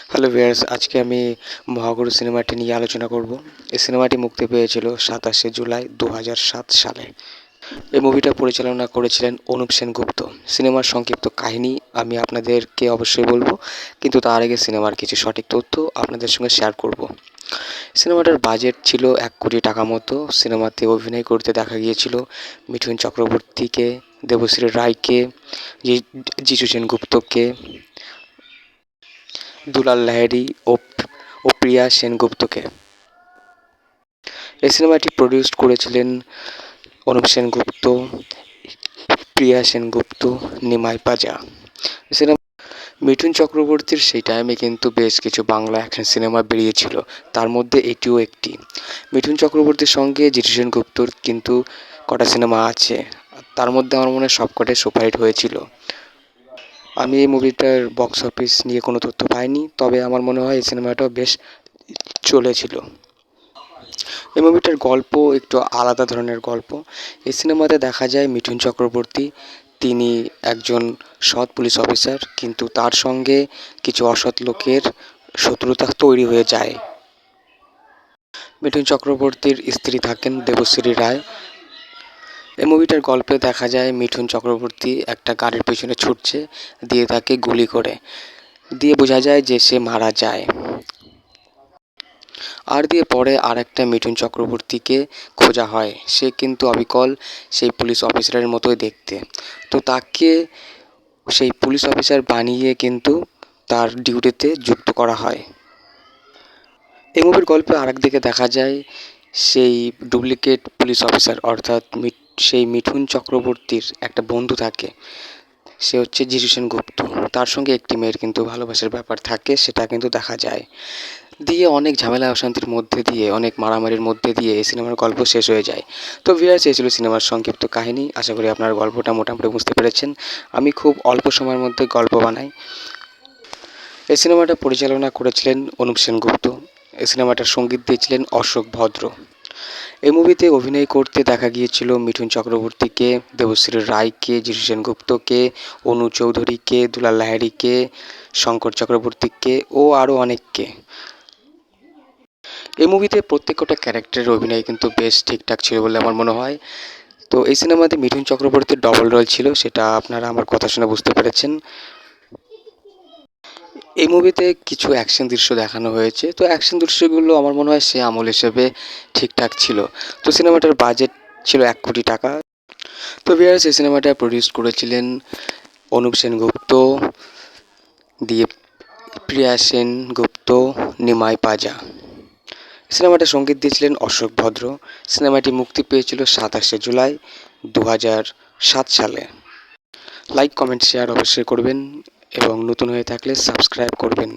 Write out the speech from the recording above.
Hello viewers, আজকে আমি মহাগুরু সিনেমাটি নিয়ে আলোচনা করব। এই সিনেমাটি মুক্তি পেয়েছিল 27শে জুলাই 2007 সালে। এই মুভিটা পরিচালনা করেছিলেন অনুপ সেনগুপ্ত। সিনেমার সংক্ষিপ্ত কাহিনী আমি আপনাদেরকে অবশ্যই বলবো, কিন্তু তার আগে সিনেমার কিছু সঠিক তথ্য আপনাদের সঙ্গে শেয়ার করব। সিনেমাটার বাজেট ছিল 1 কোটি টাকা মতো। সিনেমাতে অভিনয় করতে দেখা গিয়েছিল মিঠুন চক্রবর্তীকে, দেবশ্রী রায়কে, জিজু সেনগুপ্তকে, দুলাল লাহিড়ী ও প্রিয়া সেনগুপ্তকে। এই সিনেমাটি প্রডিউসড করেছিলেন অনুপ সেনগুপ্ত, প্রিয়া সেনগুপ্ত, নিমাই পাজা। সিনেমা মিঠুন চক্রবর্তীর সেই টাইমে কিন্তু বেশ কিছু বাংলা অ্যাকশন সিনেমা বেরিয়েছিল, তার মধ্যে এটিও একটি। মিঠুন চক্রবর্তীর সঙ্গে জিতু সেনগুপ্তর কিন্তু কটা সিনেমা আছে, তার মধ্যে আমার মনে হয় সবকটাই সুপারহিট হয়েছিল। আমি এই মুভিটার বক্স অফিস নিয়ে কোনো তথ্য পাইনি, তবে আমার মনে হয় এই সিনেমাটাও বেশ চলেছিল। এই মুভিটার গল্প একটু আলাদা ধরনের গল্প। এই সিনেমাতে দেখা যায় মিঠুন চক্রবর্তী, তিনি একজন সৎ পুলিশ অফিসার, কিন্তু তার সঙ্গে কিছু অসৎ লোকের শত্রুতা তৈরি হয়ে যায়। মিঠুন চক্রবর্তীর স্ত্রী থাকেন দেবশ্রী রায়। এই মুভিটার গল্পে দেখা যায় মিঠুন চক্রবর্তী একটা গাড়ির পেছনে ছুটছে, দিয়ে তাকে গুলি করে, দিয়ে বোঝা যায় যে সে মারা যায়। আর দিয়ে পরে আর একটা মিঠুন চক্রবর্তীকে খোঁজা হয়, সে কিন্তু অবিকল সেই পুলিশ অফিসারের মতোই দেখতে। তো তাকে সেই পুলিশ অফিসার বানিয়ে কিন্তু তার ডিউটিতে যুক্ত করা হয়। এই মুভির গল্পে আরেক দিকে দেখা যায় সেই ডুপ্লিকেট পুলিশ অফিসার অর্থাৎ সেই মিঠুন চক্রবর্তীর একটা বন্ধু থাকে, সে হচ্ছে জিজু সেনগুপ্ত। তার সঙ্গে একটি মেয়ের কিন্তু ভালোবাসার ব্যাপার থাকে, সেটা কিন্তু দেখা যায়। দিয়ে অনেক ঝামেলা অশান্তির মধ্যে দিয়ে, অনেক মারামারির মধ্যে দিয়ে এই সিনেমার গল্প শেষ হয়ে যায়। তো ভিউয়ার্স, এই ছিল সিনেমার সংক্ষিপ্ত কাহিনী। আশা করি আপনার গল্পটা মোটামুটি বুঝতে পেরেছেন। আমি খুব অল্প সময়ের মধ্যে গল্প বানাই। এই সিনেমাটা পরিচালনা করেছিলেন অনুপ সেনগুপ্ত। এই সিনেমাটার সঙ্গীত দিয়েছিলেন অশোক ভদ্র। এই মুভিতে অভিনয় করতে দেখা গিয়েছিল মিঠুন চক্রবর্তীকে, দেবশ্রী রায়কে, জিতু সেনগুপ্তকে, অনু চৌধুরীকে, দুলাল লাহিড়ীকে, শঙ্কর চক্রবর্তীকে ও আরও অনেককে। এই মুভিতে প্রত্যেকটা ক্যারেক্টারের অভিনয় কিন্তু বেশ ঠিকঠাক ছিল বলে আমার মনে হয়। তো এই সিনেমাতে মিঠুন চক্রবর্তীর ডবল রোল ছিল, সেটা আপনারা আমার কথা শুনে বুঝতে পেরেছেন। এই মুভিতে কিছু অ্যাকশন দৃশ্য দেখানো হয়েছে, তো অ্যাকশন দৃশ্যগুলো আমার মনে হয় সে আমল হিসেবে ঠিকঠাক ছিল। তো সিনেমাটার বাজেট ছিল 1 কোটি টাকা। তো ভিউয়ার্স, এই সিনেমাটা প্রডিউস করেছিলেন অনুপ সেনগুপ্ত, দিয়ে প্রিয়া সেনগুপ্ত, নিমাই পাজা। সিনেমাটা সঙ্গীত দিয়েছিলেন অশোক ভদ্র। সিনেমাটি মুক্তি পেয়েছিল 27শে জুলাই 2007 সালে। লাইক, কমেন্ট, শেয়ার অবশ্যই করবেন এবং নতুন হয়ে থাকলে সাবস্ক্রাইব করবেন।